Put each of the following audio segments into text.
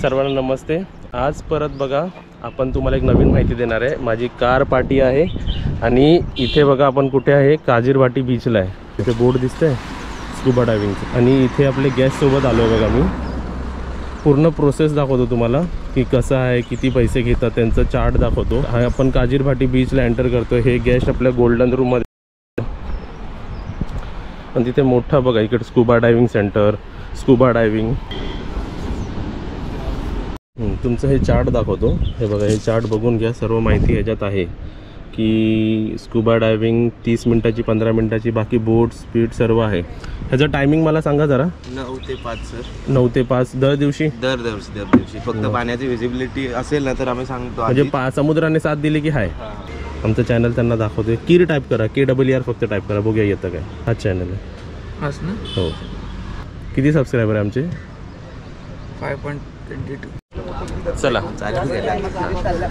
सर्वांना नमस्ते। आज परत बघा आपण तुम्हाला एक नवीन माहिती देणार आहे। माझी कार पार्टी आहे आणि इथे बघा आपण कुठे आहे, काजीरवाटी बीचला आहे। इथे बोर्ड दिसतंय स्कूबा डायव्हिंगचं आणि इथे आपले गेस्ट सोबत आलो बघा। मी पूर्ण प्रोसेस दाखवतो तुम्हाला की कसं आहे, किती पैसे घेतात, त्यांचं चार्ट दाखवतो। हा आपण काजीरवाटी बीचला एंटर करतो। हे गेस्ट आपल्या गोल्डन रूम मध्ये आणि तिथे मोठा बघा इकडे scuba diving centre, scuba diving. तुमचं हे चार्ट दाखवतो। हे बघा, हे चार्ट बघून घ्या, सर्व माहिती ह्याच्यात आहे की स्कूबा डायव्हिंग 30 मिनिटाची, 15 मिनिटाची, बाकी बोट स्पीड सर्व आहे। ह्याचं टायमिंग मला सांगा जरा। 9 ते 5 सर। 9 ते 5 दर दिवशी फक्त पाण्याची विजिबिलिटी असेल ना तर आम्ही सांगतो। म्हणजे समुद्राने साथ दिली की हाय। आमचं चॅनल त्यांना दाखवतोय। कीर टाईप करा, KEER फक्त टाईप करा, बघूया येतं काय। हा चॅनल आहे हाच ना? हो। किती सबस्क्रायबर आहे आमचे? 5.22। चला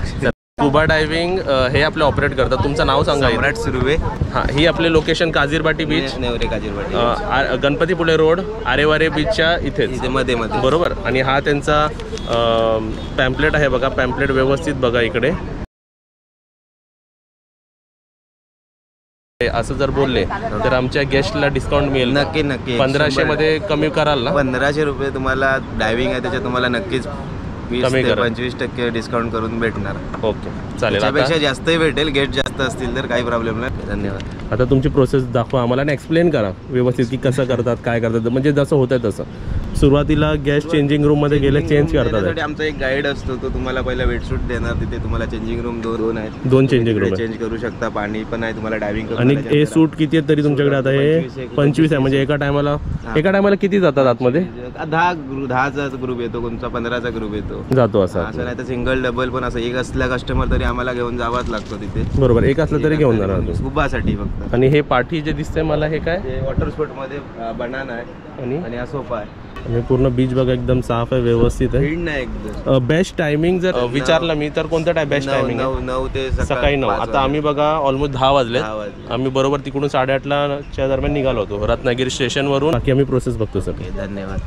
स्कूबा डायव्हिंग हे आपले ऑपरेट करतात। तुमचं नाव सांगा। सम्राट सुर्वे। हां, ही आपले location Kajirwati beach, Nevare Kajirwati, Ganpatipule road, Areware बीचच्या इथेच मध्ये बरोबर। आणि हा त्यांचा पॅम्पलेट आहे बघा, पॅम्पलेट व्यवस्थित बघा इकडे। असं जर बोलले तर आमच्या गेस्टला डिस्काउंट मिळेल। नक्की नक्की 1500 मध्ये कमी कराल ना? 1500 रुपये तुम्हाला डायव्हिंग आहे त्याच्यात तुम्हाला नक्कीच 20 ते 25% डिस्काउंट करून भेटणार। ओके चालेल। त्यापेक्षा जास्तही भेटेल, गेट जास्त असतील तर काही प्रॉब्लेम नाही। धन्यवाद। आता तुमची प्रोसेस दाखवा आम्हाला आणि एक्सप्लेन करा व्यवस्थित की कसं करतात, काय करतात, म्हणजे जसं होतं तसं। सुरुवातीला गॅस चेंजिंग रूम मध्ये गेले चेंज करतात। आमचा एक गाईड असतो, तो तुम्हाला पहिला वेटसूट देणार। तिथे तुम्हाला चेंजिंग रूम दोन आहेत, 2 चेंजिंग रूम चेंज करू शकता। पाणी पण आहे तुम्हाला डायव्हिंग। आणि हे सूट किती आहेत तरी तुमच्याकडे? आता हे 25 आहे, म्हणजे एका टायमाला किती जातात आतमध्ये? 10चा ग्रुप येतो, कोणता 15चा ग्रुप येतो जातो असं नाही तर सिंगल डबल पण असं एक असला कस्टमर तरी आम्हाला घेऊन जावाच लागतो तिथे। बरोबर, एक असलं तरी घेऊन जाणार स्कूबासाठी फक्त। आणि हे पाठी जे दिसतंय मला, हे काय? वॉटर स्पोर्ट मध्ये बनाना आहे आणि हा सोफा आहे। आणि पूर्ण बीच बघा एकदम साफ आहे, व्यवस्थित आहे। एकदम बेस्ट टायमिंग जर विचारलं मी तर कोणतं बेस्ट टायमिंग? 9 ते सकाळी 9। आता आम्ही बघा ऑलमोस्ट 10 वाजले। आम्ही बरोबर तिकडून 8:30च्या दरम्यान निघालो होतो रत्नागिरी स्टेशनवरून। बाकी आम्ही प्रोसेस बघतो सर। धन्यवाद।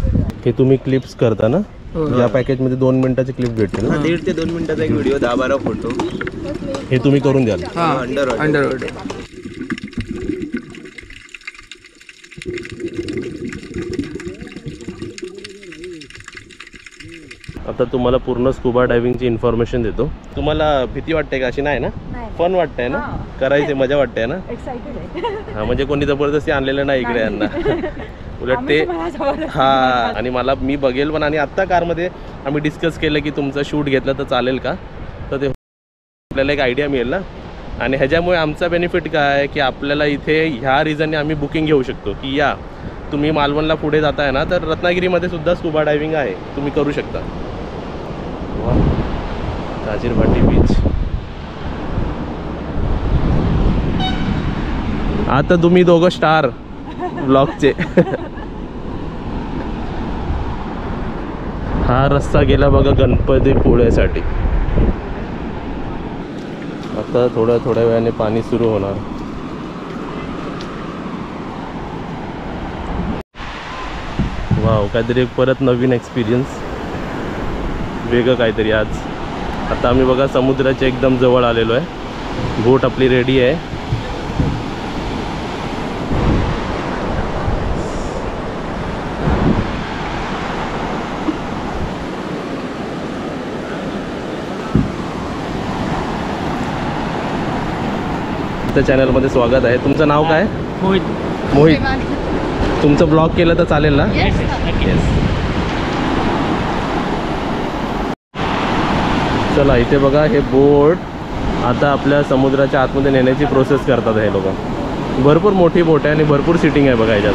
हे तुम्ही क्लिप्स करता ना? या पॅकेजमध्ये 2 मिनिटाचे क्लिप भेटतील ना? 1.5 ते 2 मिनिटाचा एक व्हिडिओ, 10-12 फोटो हे तुम्ही करून द्याल? अंडर आता तुम्हाला पूर्ण स्कूबा डायव्हिंगची इन्फॉर्मेशन देतो। तुम्हाला भीती वाटते का? अशी नाही ना? फन वाटतंय ना? करायचे मजा वाटते ना? हा, म्हणजे कोणी जबरदस्ती आणलेलं नाही इकडे यांना, उलट ते हा। आणि मी बघेल पण। आणि आत्ता कारमध्ये आम्ही डिस्कस केलं की तुमचं शूट घेतलं तर चालेल का, तर ते आपल्याला एक आयडिया मिळेल ना। आणि ह्याच्यामुळे आमचा बेनिफिट काय आहे की आपल्याला इथे ह्या रिझनने आम्ही बुकिंग घेऊ शकतो की या तुम्ही मालवणला पुढे जाताय ना, तर रत्नागिरीमध्ये सुद्धा स्कूबा डायव्हिंग आहे, तुम्ही करू शकता। काजीरवाटी बीच। आता तुम्ही दोघं स्टार ब्लॉगचे। हा रस्ता गेला बघा गणपतीपुळेसाठी। आता थोड्या वेळाने पाणी सुरू होणार। वाव, काहीतरी एक परत नवीन एक्सपिरियन्स, वेगळं काहीतरी आज। आता आम्ही बघा समुद्राच्या एकदम जवळ आलेलो आहे। बोट आपली रेडी आहे। त्या चॅनलमध्ये स्वागत आहे। तुमचं नाव काय? मोहित। तुमचं ब्लॉग केलं तर चालेल ना? येस। चला इथे बघा, हे बोट आता आपल्या समुद्राच्या आतमध्ये नेण्याची प्रोसेस करतात हे लोक। भरपूर मोठी बोट आहे आणि भरपूर सिटिंग आहे बघा ह्याच्यात।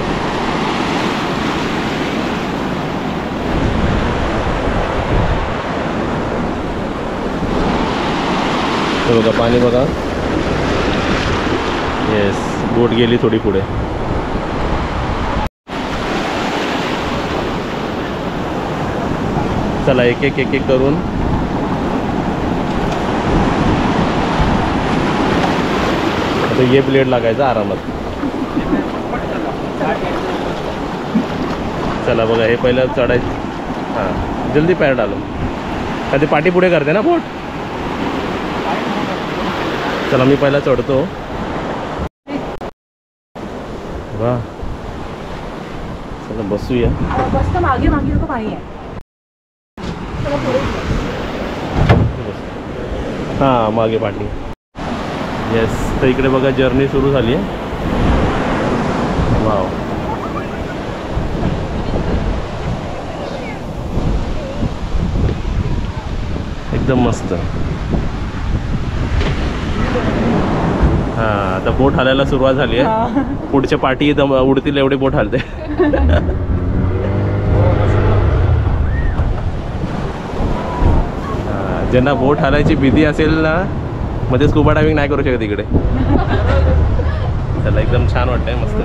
हे बघा पाणी बघा। येस, बोट गेली थोडी पुढे। चला एक एक करून आता ये ब्लेड लागायचा आरामात। चला बघा, हे पहिलं चढायचं। हां जल्दी पैर डालो. का ते पाठी पुढे करते ना बोट. चला मी पहिला चढतो. वा चला बसूया. मस्त मागे मागे लोक पाणी आहे. हां मागे पाठी. येस तर इकडे बघा जर्नी सुरू झाली आहे. वाव एकदम मस्त. हां आता बोट हालायला सुरुवात झाली आहे. पुढच्या पाठी उडतील एवढे बोट हालते. ज्यांना बोट हालायची भीती असेल ना मध्ये स्कुबा डायव्हिंग नाही करू शकत इकडे. चला एकदम छान वाटतंय मस्त.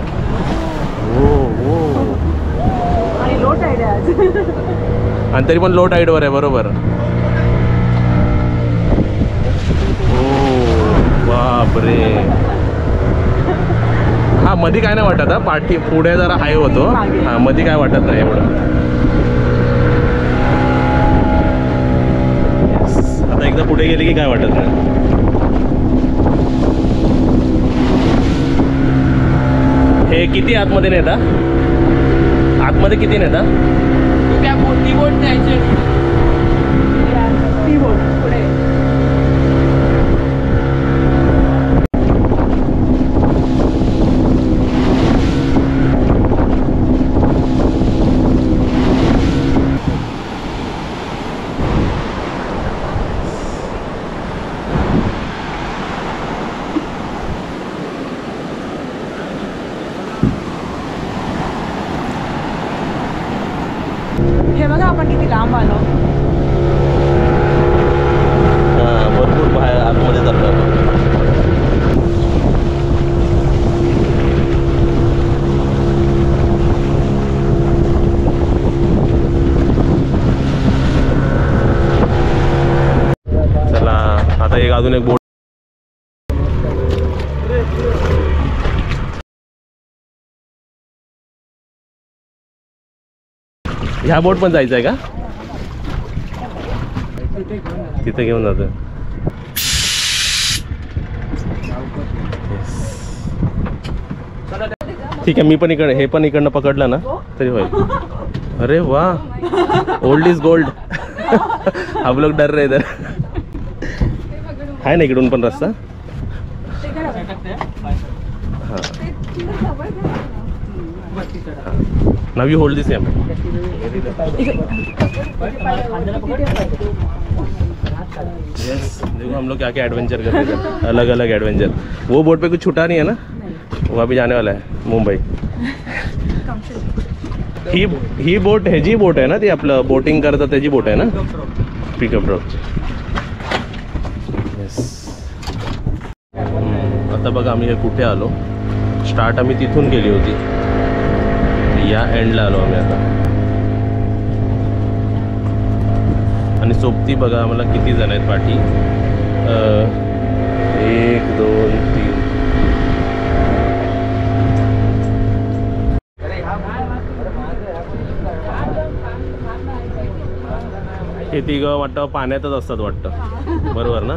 हो हो आणि लो टाईड आहे आज. आणि तरी पण लो टाईडवर आहे बरोबर. बापरे. हा मध्ये काय नाही वाटत. हा पाठी पुढे जरा हाय होतो. हा मध्ये काय वाटत नाही एवढं. आता एकदा पुढे गेले की काय वाटत नाही. हे किती आतमध्ये नेता. आतमध्ये किती नेता. त्या मोठी बोट न्यायची. ती बोट पुढे. हे बघा आपण किती लांब आलो. भरपूर बाहेर आतमध्ये जातो. चला आता एक अजून एक बोट. ह्या बोट पण जायचं आहे का. तिथे घेऊन जातो. ठीक आहे मी पण इकडे हे पण इकडनं पकडलं ना तरी होईल. अरे वा ओल्ड इज गोल्ड. हम लोग डर रहे इधर. आहे ना इकडून पण रस्ता. हां नाव यू होल्ड दिस सेम. देखो हम लोग क्या क्या एडवेंचर कर रहे हैं. अलग अलग एडवेंचर. वो बोट पे कुछ छूटा नहीं है ना. वो अभी जाने वाला है मुंबई. ही बोट ह्याची बोट आहे ना ती आपलं बोटिंग करतात त्याची बोट आहे ना. Pickup drop. येस आता बघा आम्ही हे कुठे आलो. स्टार्ट आम्ही तिथून केली होती. या एंडला आलो आम्ही आता. आणि सोबती बघा आम्हाला किती जण आहेत पाठी. 1 2 3. हे तिघं वाटतं पाण्यातच असतात वाटतं बरोबर ना.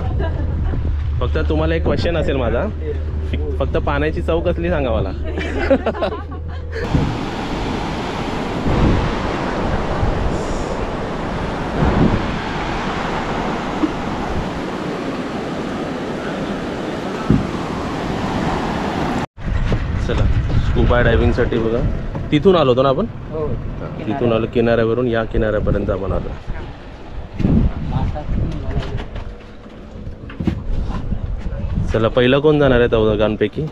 फक्त तुम्हाला एक क्वेश्चन असेल माझा. फक्त पाण्याची चव कसली सांगा मला. चला स्कुबा डायव्हिंगसाठी बघा तिथून आलो होतो ना आपण. तिथून आलो किनाऱ्यावरून या किनाऱ्यापर्यंत आपण आलो. चला पहिलं कोण जाणार आहे दोघांपैकी.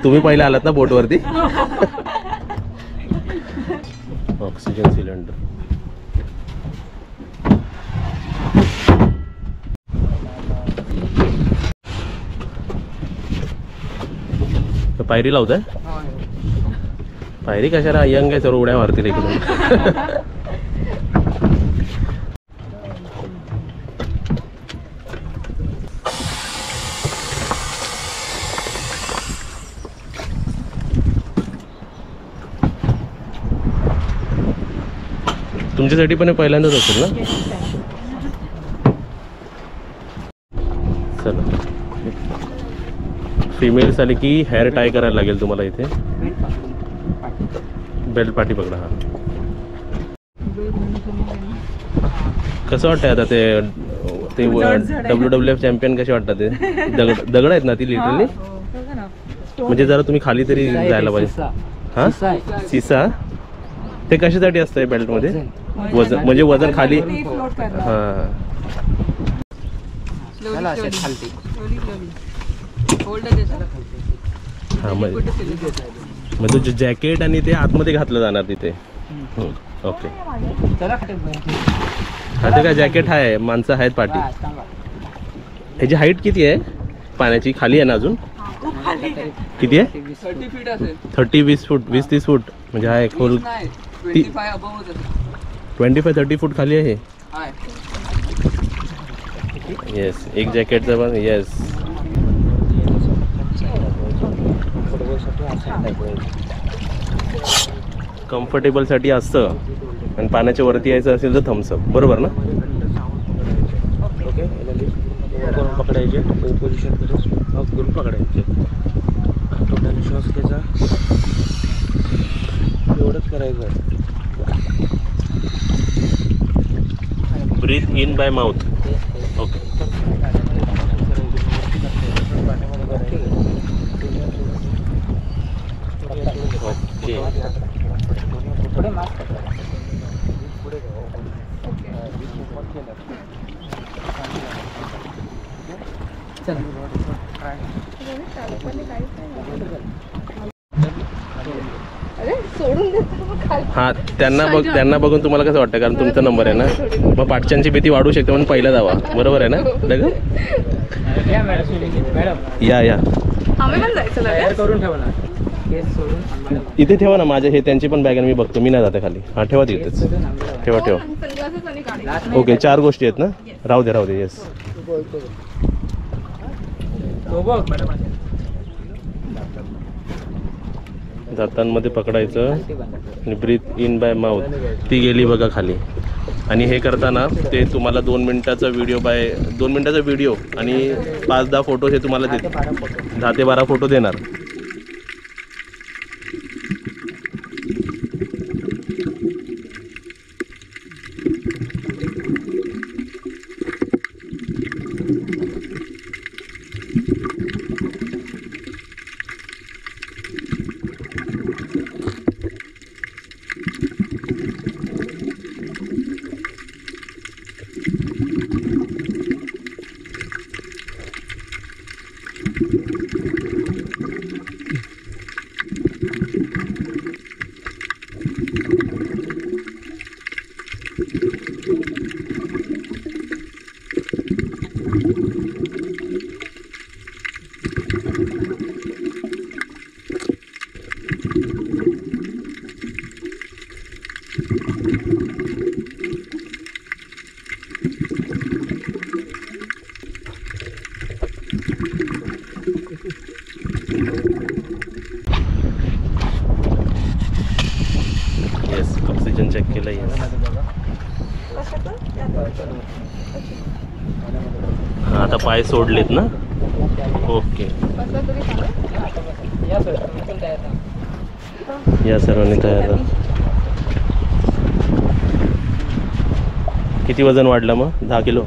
तुम्ही पहिला आलात ना बोटवरती. Oxygen cylinder. पायरी लावताय. पायरी कशाला यंग आहे सर्व उड्या मारतील इकडून. तुमच्यासाठी पण हे पहिल्यांदाच असेल ना? चला, फिमेल्स आले की हेअर टाय करायला लागेल तुम्हाला इथे. बेल्ट पाठी पकडा. हा, कसं वाटतंय आता ते WWF चॅम्पियन कसे वाटतात ते? दगड आहेत ना ती लिटरली. म्हणजे जरा तुम्ही खाली तरी जायला पाहिजे. हां, सिसा ते कशासाठी असतं बेल्टमध्ये? वजन, म्हणजे वजन खाली. हां, हां, मग तुझं जॅकेट आणि ते आतमध्ये घातलं जाणार तिथे. ओके, हा ते काय जॅकेट आहे, माणसं आहेत पाठी. ह्याची हाईट किती आहे पाण्याची? खाली आहे ना अजून? किती आहे? 30-20 फूट, 20-30 फूट म्हणजे हा एक खोल. 25-30 फूट खाली आहे. येस, एक जॅकेटचं पण. येस, कम्फर्टेबलसाठी असतं. आणि पाण्याच्या वरती यायचं असेल तर थम्सअप, बरोबर ना? पकडायचे पोझिशन करून पकडायचे. टोटल श्वास घ्यायचा, एवढंच करायचं. Breathe in by mouth. Okay, okay. पुढे मास्क पुढे हां, त्यांना बघून तुम्हाला कसं वाटतं? कारण तुमचा नंबर आहे ना, मग पाठच्यांची भीती वाढू शकते म्हणून पहिला जावा. बरोबर आहे ना? या करून ठेवा ना, इथे ठेवा ना. माझ्या हे त्यांची पण बॅग आहे, मी बघतो. मी नाही जाते खाली. हां, ठेवा तिथेच. ठेवा. ओके, 4 गोष्टी आहेत ना? राहू दे. येस, दातांमध्ये पकडायचं आणि ब्रीथ इन बाय माउथ. ती गेली बघा खाली. आणि हे करताना ते तुम्हाला 2 मिनिटाचा व्हिडिओ आणि 5-10 फोटो हे तुम्हाला 10 ते 12 फोटो देणार. येस, ऑक्सिजन चेक केलं. येस, हां, आता पाय सोडलेत ना? ओके, या सर्वांनी तयार. किती वजन वाढलं मग? 10 किलो.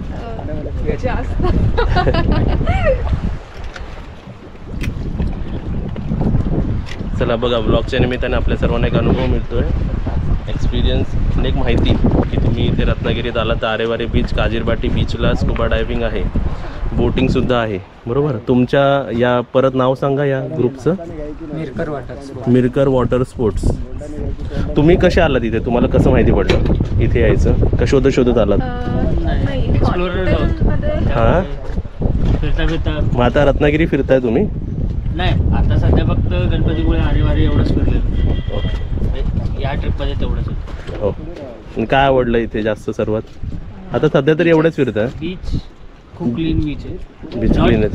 चला बघा, ब्लॉगच्या निमित्ताने आपल्या सर्वांना एक अनुभव मिळतोय, एक्सपिरियन्स आणि एक माहिती की तुम्ही इथे रत्नागिरीत आला तर आरेवारे बीच, काजीरबाटी बीचला स्कुबा डायव्हिंग आहे, बोटिंगसुद्धा आहे. बरोबर. तुमच्या या परत नाव सांगा या ग्रुपचं. Mirkar water sports. तुम्ही कसे आलात इथे? तुम्हाला कसं माहिती पडलं इथे यायचं? का शोधत आलात? हां, मग आता रत्नागिरी फिरताय तुम्ही? नाही, आता सध्या फक्त गणपतीमुळे आरेवारे एवढंच फिरले या ट्रिपमध्ये, तेवढंच. हो, काय आवडलं इथे जास्त सर्वात? आता सध्या तरी एवढंच फिरताय. बीच खूप क्लीन बीच आहे. बीच क्लीन आहे.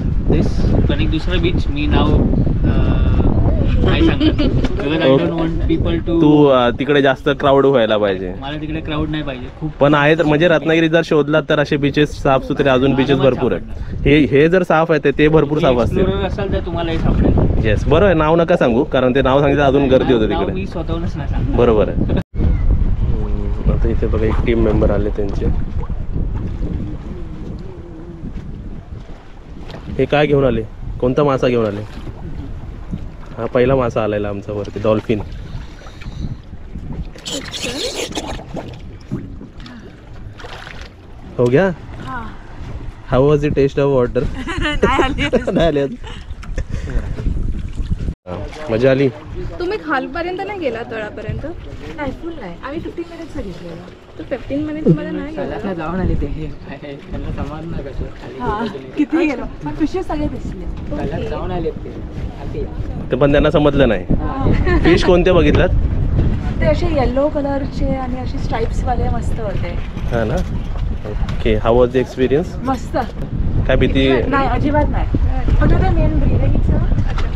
पण एक दुसरा बीच, मी नाव नाही सांगणार because I don't want people to तू तिकडे जास्त क्राऊड व्हायला पाहिजे. मला तिकडे क्राऊड नाही पाहिजे खूप. पण आहेत म्हणजे रत्नागिरीत जर शोधलात तर असे बीचेस साफ सुथरे अजून बीचेस भरपूर आहेत. हे जर साफ आहे ते भरपूर साफ असतील. एक्सप्लोरर असाल तर तुम्हाला हे सापडेल. येस बरोबर आहे. नाव नका सांगू कारण ते नाव सांगितलं अजून गर्दी होते नाव तिकडे. मी स्वतःहूनच नाही सांगणार. बरोबर आहे. आता इथे बघा एक टीम मेंबर आले त्यांचे. हे काय घेऊन आले? कोणता मासा घेऊन आले? हा पहिला मासा आलेला आमचा वरती डॉल्फिन. हो गया. How was the taste of water? नाही आली. मजा आली. तुम्ही खालपर्यंत नाही गेला तळापर्यंत? नाही फुल नाही. आम्ही 15 मिनिट्स घेतलेला. तर 15 मिनिट्स मध्ये नाही गेला. जाऊन आले ते त्यांना समाज नाही कसं किती गेलो पण फिशेस सगळे दिसले. जाऊन आले ते पण त्यांना समजलं नाही. फिश कोणते बघितलात? ते असे येलो कलरचे आणि असे स्ट्राइप्स वाले मस्त होते. हा ना. Okay. How was the experience? मस्त. काय भीती? नाही अजिबात नाही. फक्त ते मेन ब्रिदिंगचं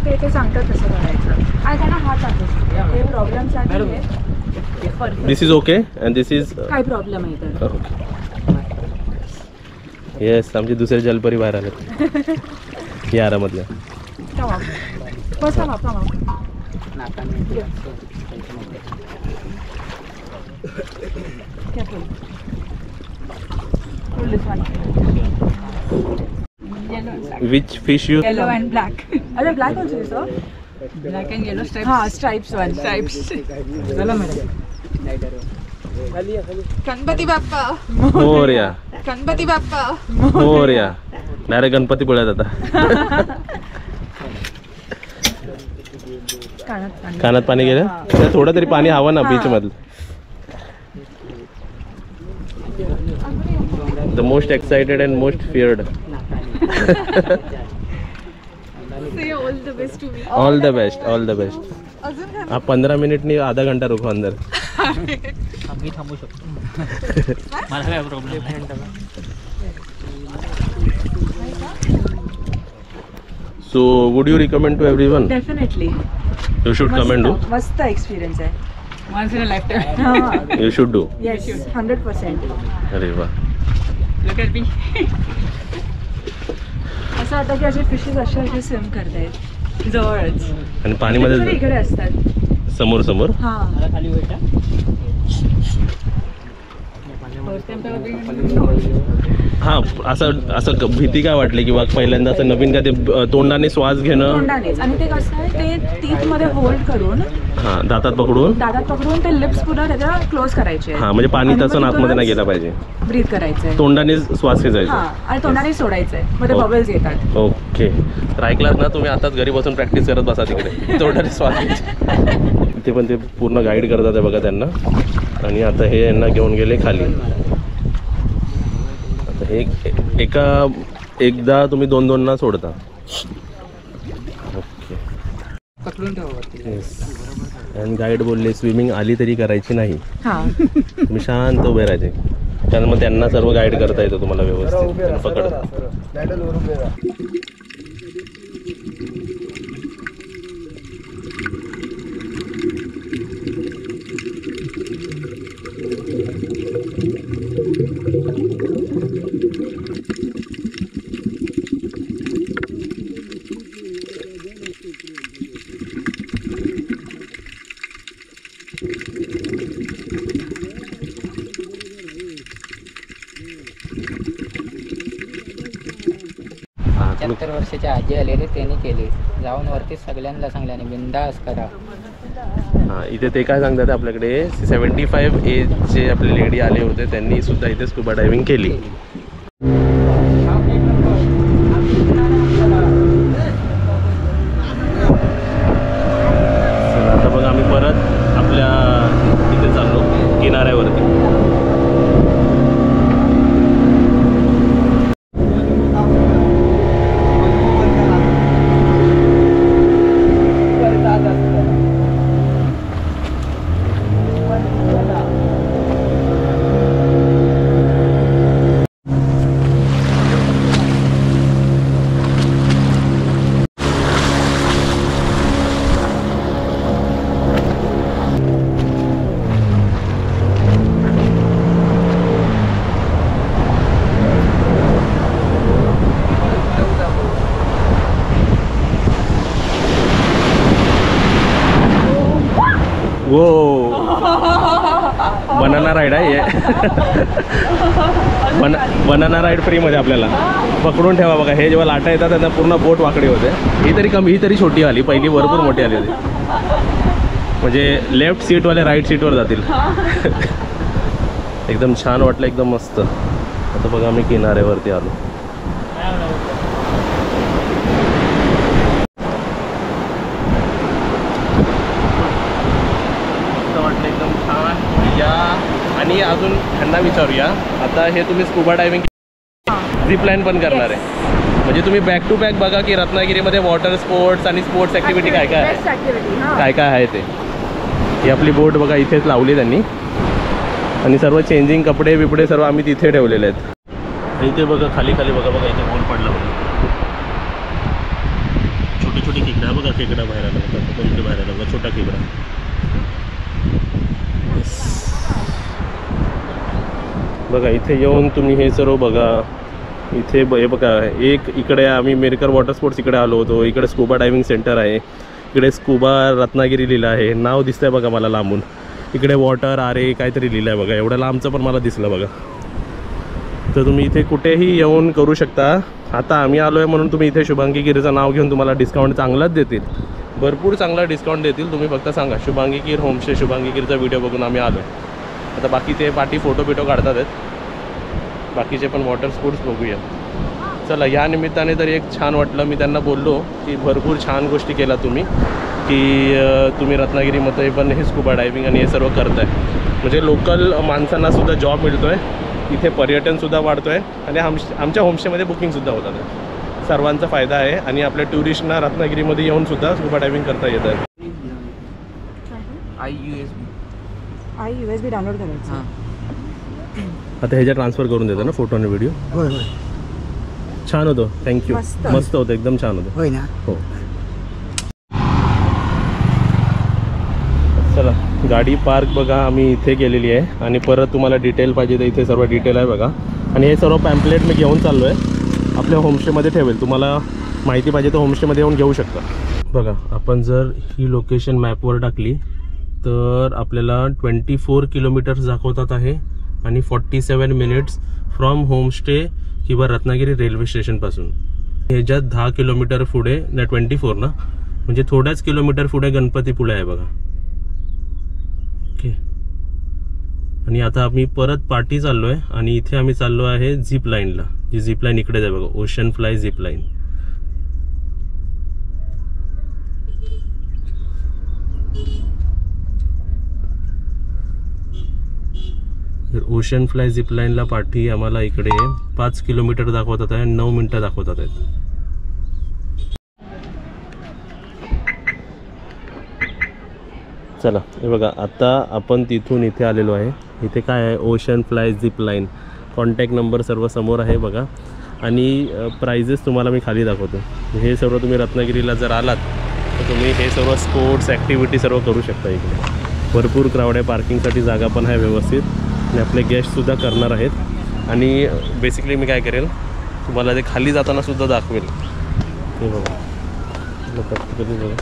ते सांगतात तसं करायचं आणि त्यांना हात आहे ते प्रॉब्लेमसाठी. This is okay and this is काय प्रॉब्लेम आहे तर येस. आमची दुसरे जलपरी बाहेर आलेत या आरामधल्या. बस थांबा. Which fish you? Yellow and black. अरे black also is black and yellow stripes. हां स्ट्राइप्स वन स्ट्राइप्स. चला मॅडम. गणपती बाप्पा मोरया. गणपती बाप्पा मोरया. डायरेक्ट गणपती बोलत आता. कानात पाणी गेलं. थोडं तरी पाणी हवं ना बीच मधलं. The most excited and most feared. All the best. All the best. आप 15 मिनिट नहीं आधा घंटा रुको अंदर. आम्ही थांबू शकतो. मला काय प्रॉब्लेम नाही. So would you recommend to everyone? Definitely. You should come and do. मस्त एक्सपिरियन्स आहे. Once in a life time. You should do. Yes 100%. अरे वा. Look at me. असं वाटतं की असे फिशेस असे स्विम करतायत जवळच आणि पाणीमध्ये इकडे असतात समोर समोर. हां मला खाली वेटा. हा असं भीती काय वाटली किंवा पहिल्यांदा असं नवीन काय ते तोंडाने श्वास घेणं? तोंडानेच. आणि ते कसं आहे ते टीथ मध्ये होल्ड करून हा दातात पकडून ते लिप्स पुन्हा त्याच्या क्लोज करायचे. हा म्हणजे पाणी तसं आतमध्ये नाही गेलं पाहिजे. ब्रीथ करायचंय. तोंडाने श्वास घ्यायचा. हां आणि तोंडाने सोडायचंय. मग ते बबल्स येतात. ओके. तर ऐकलात ना तुम्ही. आताच घरी बसून प्रॅक्टिस करत बसा तिकडे. तोंडाने श्वास घ्यायचे. ते पण ते पूर्ण गाईड करतात आहे बघा त्यांना. आणि आता हे यांना घेऊन गेले खाली. आता हे एकदा तुम्ही 2-2 सोडता. ओके. पकडून ठेवा. येस. आणि गाईड बोलले स्विमिंग आली तरी करायची नाही. हां तुम्ही शांत उभे राहायचे कारण मग त्यांना सर्व गाईड करता येतं तुम्हाला व्यवस्थित पकडता. सत्तर वर्षाच्या आजी आलेले त्यांनी केले. जाऊन वरती सगळ्यांना सांगल्याने बिंदास करा. हां इथे ते काय सांगतात आपल्याकडे 75 एजचे आपले लेडी आले होते त्यांनी सुद्धा इथे स्कुबा डायव्हिंग केली. आता बघा आम्ही परत आपल्या इथे चाललो किनाऱ्यावरती. राईड आहे बनाना राईड फ्रीमध्ये आपल्याला. पकडून ठेवा बघा, हे जेव्हा लाटा येतात त्यांना पूर्ण बोट वाकडी होते. ही तरी कमी, ही तरी छोटी आली, पहिली भरपूर मोठी आली होती. म्हणजे लेफ्ट सीटवाले राईट सीटवर जातील. एकदम छान वाटलं, एकदम मस्त. आता बघा आम्ही किनाऱ्यावरती आलो. वाटलं एकदम छान या. आणि अजून ह्यांना विचारूया, आता हे तुम्ही स्कुबा डायव्हिंग झिप लाईन पण करणार आहे, म्हणजे तुम्ही बॅक टू बॅक बघा की रत्नागिरीमध्ये वॉटर स्पोर्ट्स आणि स्पोर्ट्स ॲक्टिव्हिटी काय काय आहे, काय काय आहे ते. ही आपली बोट बघा इथेच लावली त्यांनी, आणि सर्व चेंजिंग कपडे बिपडे सर्व आम्ही तिथे ठेवलेले आहेत. इथे बघा खाली खाली बघा बघा इथे बोल पडला बघा. छोटी छोटी खेकडा बघा, खेकडा बाहेर आला बघा, कोणते बाहेर आला बघा, छोटा खेकडा. बघा इथे येऊन तुम्ही हे सर्व बघा. इथे हे बघा, एक इकडे आम्ही मेरकर वॉटर स्पोर्ट्स इकडे आलो होतो. इकडे स्कुबा डायव्हिंग सेंटर आहे. इकडे स्कुबा रत्नागिरी लिहिलं आहे, नाव दिसतंय बघा मला लांबून. इकडे वॉटर आरे काहीतरी लिहिलं आहे बघा, एवढं लांबचं पण मला दिसलं बघा. तर तुम्ही इथे कुठेही येऊन करू शकता. आता आम्ही आलो आहे म्हणून तुम्ही इथे शुभांगी गिरीचं नाव घेऊन तुम्हाला डिस्काउंट चांगलाच देतील, भरपूर चांगला डिस्काउंट देतील. तुम्ही फक्त सांगा शुभांगी गिर होमस्टे, शुभांगी गिरचा व्हिडिओ बघून आम्ही आलो आहे. आता बाकी ते पाठी फोटो बिटो काढतात आहेत, बाकीचे पण वॉटर स्पोर्ट्स बघूया. चला, या निमित्ताने तरी एक छान वाटलं. मी त्यांना बोललो की भरपूर छान गोष्टी केल्या तुम्ही, की तुम्ही रत्नागिरीमध्ये पण हे स्कुबा डायव्हिंग आणि हे सर्व करताय. म्हणजे लोकल माणसांनासुद्धा जॉब मिळतो आहे, इथे पर्यटनसुद्धा वाढतो आहे, आणि आमच्या होमस्टेमध्ये बुकिंगसुद्धा होतात आहे. सर्वांचा फायदा आहे, आणि आपल्या टुरिस्टना रत्नागिरीमध्ये येऊनसुद्धा स्कुबा डायव्हिंग करता येत आहे. USB डाउनलोड करायचं. आता ह्याच्या ट्रान्सफर करून देतो ना फोटो आणि व्हिडिओ. होय होय छान होतं, थँक्यू. मस्त होतं, एकदम छान होतं. होय ना. हो. चला, गाडी पार्क बघा आम्ही इथे केलेली आहे, आणि परत तुम्हाला डिटेल पाहिजे तर इथे सर्व डिटेल आहे बघा. आणि हे सर्व पॅम्पलेट मी घेऊन चाललो आहे, आपल्या होमस्टेमध्ये ठेवेल. तुम्हाला माहिती पाहिजे तर होमस्टेमध्ये येऊन घेऊ शकता. बघा, आपण जर ही लोकेशन मॅपवर टाकली तर आपल्याला 24 किलोमीटर्स दाखवतात आहे, आणि 47 मिनिट्स फ्रॉम होमस्टे किंवा रत्नागिरी रेल्वे स्टेशनपासून. ह्याच्यात 10 किलोमीटर पुढे ना, 24 ना, म्हणजे थोड्याच किलोमीटर पुढे गणपतीपुळे आहे बघा. ओके. आणि आता आम्ही परत पाठी चाललो आहे, आणि इथे आम्ही चाललो आहे झिप लाईनला. जी झिप लाईन इकडेच आहे बघा, ocean fly zip line. Ocean fly zip लाईनला पाठी आम्हाला इकडे 5 किलोमीटर दाखवतात आहे, 9 मिनटं दाखवतात आहेत. चला, हे बघा आता आपण तिथून इथे आलेलो आहे. इथे काय आहे, ocean fly zip line. Contact number सर्व समोर आहे बघा, आणि प्राइजेस तुम्हाला मी खाली दाखवतो. हे सर्व तुम्ही रत्नागिरीला जर आलात तर तुम्ही हे सर्व स्पोर्ट्स ॲक्टिव्हिटी सर्व करू शकता. इकडे भरपूर क्राऊड आहे, पार्किंगसाठी जागा पण आहे व्यवस्थित, आणि आपले गेस्टसुद्धा करणार आहेत. आणि बेसिकली मी काय करेल, तुम्हाला ते खाली जाताना सुद्धा दाखवेल. हे बघा, प्रॅक्टिकली बघा.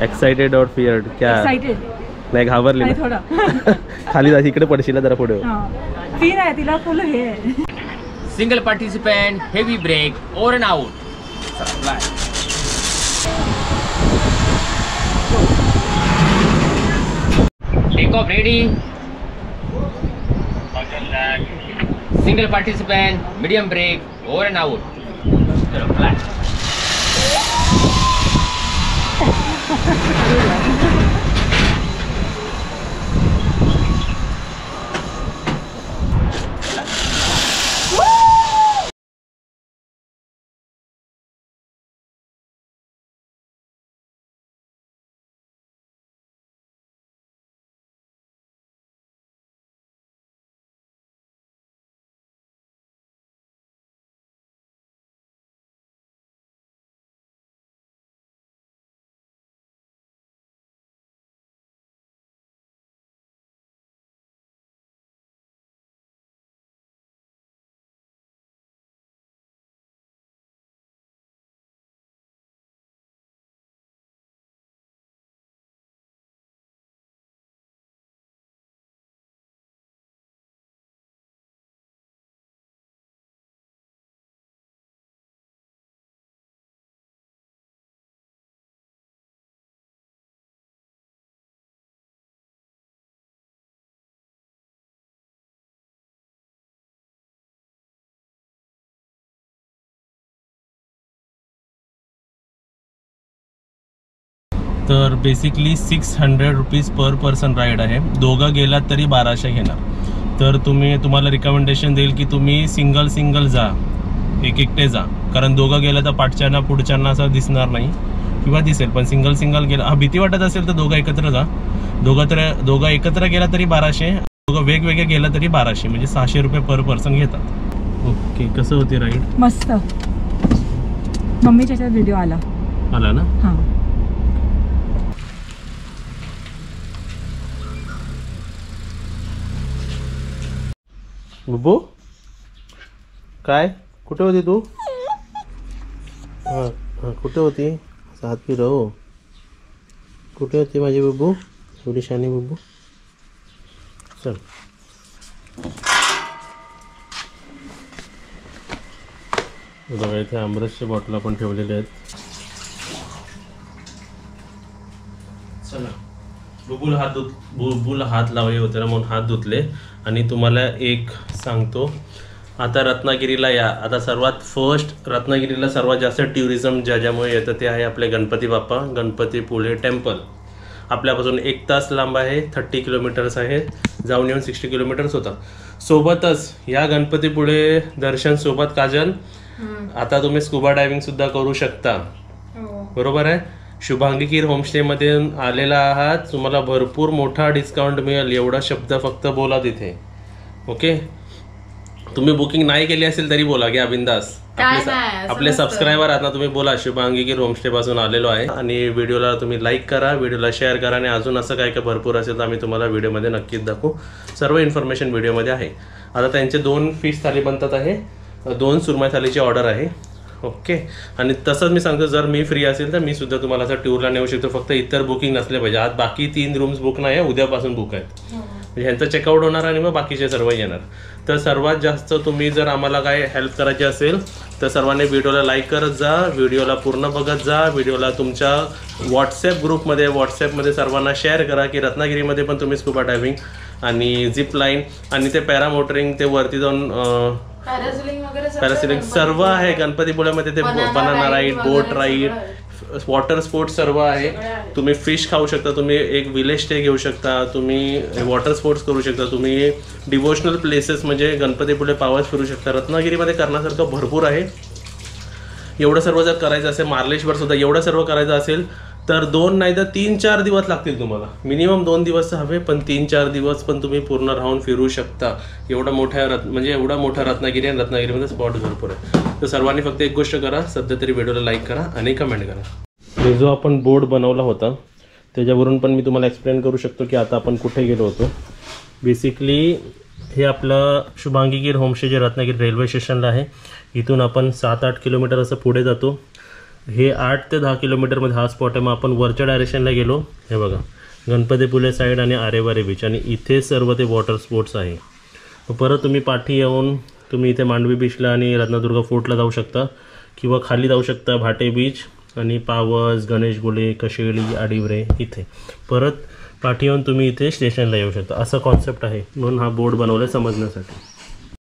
एक्साइटेड और फियर्ड क्या? नाही, घाबरली ना थोडा. खाली जायचं, इकडे पडशील जरा पुढे. ती नाही, तिला फुल हे आहे. Single participant, heavy break, over and out. Take off ready. Single participant, medium break, over and out. चलो फ्लॅट. तर basically 600 rupees per person ride आहे. दोघं गेलात तरी 1200 घेणार. तर तुम्हाला रिकमेंडेशन देईल की तुम्ही सिंगल जा, एकटे जा, कारण दोघं गेलं तर पाठच्यांना पुढच्यांना असं दिसणार नाही किंवा दिसेल, पण सिंगल गेला हा भीती वाटत असेल तर दोघं एकत्र जा. दोघं एकत्र गेला तरी 1200, दोघं वेगवेगळे गेला तरी 1200, म्हणजे 600 रुपये पर पर्सन घेतात. ओके, कसं होती राईड? मस्त. मम्मीच्या याच्यात व्हिडिओ आला ना. हां, बुबू काय, कुठे होती तू? हां कुठे होती? हात फिरव. कुठे होती माझी बुबू? थोडी शानी बुबू. चल बघा, इथे आमरसच्या बॉटल आपण ठेवलेल्या आहेत. चला, बुबूला हात लावायचे होते ना, म्हणून हात धुतले. आणि तुम्हाला एक सांगतो, आता रत्नागिरीला या. आता सर्वात फर्स्ट रत्नागिरीला सर्वात जास्त टुरिझम ज्यामुळे येतं ते आहे आपले गणपती बाप्पा, गणपतीपुळे टेम्पल. आपल्यापासून 1 तास लांब आहे, 30 किलोमीटर्स आहे, जाऊन येऊन 60 किलोमीटर्स होता. सोबतच या गणपतीपुळे दर्शन सोबत काजल, आता तुम्ही स्कुबा डायव्हिंग सुद्धा करू शकता. बरोबर आहे. शुभांगी होमस्टेमध्ये आलेला आहात, तुम्हाला भरपूर मोठा डिस्काउंट मिळेल. एवढा शब्द फक्त बोला तिथे. ओके, तुम्ही बुकिंग नाही केली असेल तरी बोला, घ्या बिंदास. आपले सबस्क्रायबर आहात ना, तुम्ही बोला शुभांगी होमस्टे पासून आलेलो आहे. आणि व्हिडिओला तुम्ही लाईक करा, व्हिडिओला शेअर करा. आणि अजून असं काय काय भरपूर असेल तर आम्ही तुम्हाला व्हिडिओमध्ये नक्कीच दाखवू. सर्व इन्फॉर्मेशन व्हिडिओमध्ये आहे. आता त्यांचे 2 फिश थाली बनतात आहे, 2 सुरमई थालीची ऑर्डर आहे. ओके, आणि तसंच मी सांगतो, जर मी फ्री असेल तर मी सुद्धा तुम्हाला असं टूरला नेऊ शकतो. फक्त इतर बुकिंग नसले पाहिजे. आज बाकी 3 रूम्स बुक नाही आहे, उद्यापासून बुक आहेत. म्हणजे ह्यांचं चेकआउट होणार आणि मग बाकीचे सर्व येणार. तर सर्वात जास्त तुम्ही जर आम्हाला काय हेल्प करायची असेल तर सर्वांनी व्हिडिओला लाईक करत जा, व्हिडिओला पूर्ण बघत जा, व्हिडिओला तुमच्या व्हॉट्सॲपमध्ये सर्वांना शेअर करा की रत्नागिरीमध्ये पण तुम्ही स्कुबा डायव्हिंग आणि झिप लाईन आणि ते पॅरामोटरिंग, ते वरती जाऊन पॅरासिलिंग सर्व आहे. गणपतीपुळ्यामध्ये ते बनाना राईड, बोट राईड, वॉटर स्पोर्ट्स सर्व आहे. तुम्ही फिश खाऊ शकता, तुम्ही एक विलेज स्टे घेऊ शकता, तुम्ही वॉटर स्पोर्ट्स करू शकता, तुम्ही डिवोशनल प्लेसेस म्हणजे गणपतीपुळे पावस फिरू शकता. रत्नागिरीमध्ये करण्यासारखं भरपूर आहे. एवढं सर्व जर करायचं असेल, मार्लेश्वर सुद्धा एवढं सर्व करायचं असेल तर 2 नाही तर 3-4 दिवस लागतील तुम्हाला. मिनिमम 2 दिवस हवे, पण 3-4 दिवस पण तुम्ही पूर्ण राहून फिरू शकता. एवढा मोठा रत्नागिरी आहे. रत्नागिरीमध्ये स्पॉट भरपूर आहे. तर सर्वांनी फक्त एक गोष्ट करा, सध्या तरी व्हिडिओला लाईक करा आणि कमेंट करा. जो आपण बोर्ड बनवला होता त्याच्यावरून पण मी तुम्हाला एक्सप्लेन करू शकतो की आता आपण कुठे गेलो होतो. बेसिकली हे आपलं शुभांगी होमस्टे जे रत्नागिरी रेल्वे स्टेशनला आहे. इथून आपण 7-8 किलोमीटर असं पुढे जातो. हे 8 ते 10 किलोमीटरमध्ये हा स्पॉट आहे. मग आपण वरच्या डायरेक्शनला गेलो, हे बघा गणपतीपुळे साईड आणि आरेवारे बीच, आणि इथे सर्व ते वॉटर स्पोर्ट्स आहे. परत तुम्ही पाठी येऊन तुम्ही इथे मांडवी बीचला आणि रत्नदुर्ग फोर्टला जाऊ शकता, किंवा खाली जाऊ शकता भाटे बीच आणि पावस, गणेशगुळे, कशेळी, आडिवरे इथे. परत पाठी येऊन तुम्ही इथे स्टेशनला येऊ शकता. असं कॉन्सेप्ट आहे, म्हणून हा बोर्ड बनवला समजण्यासाठी.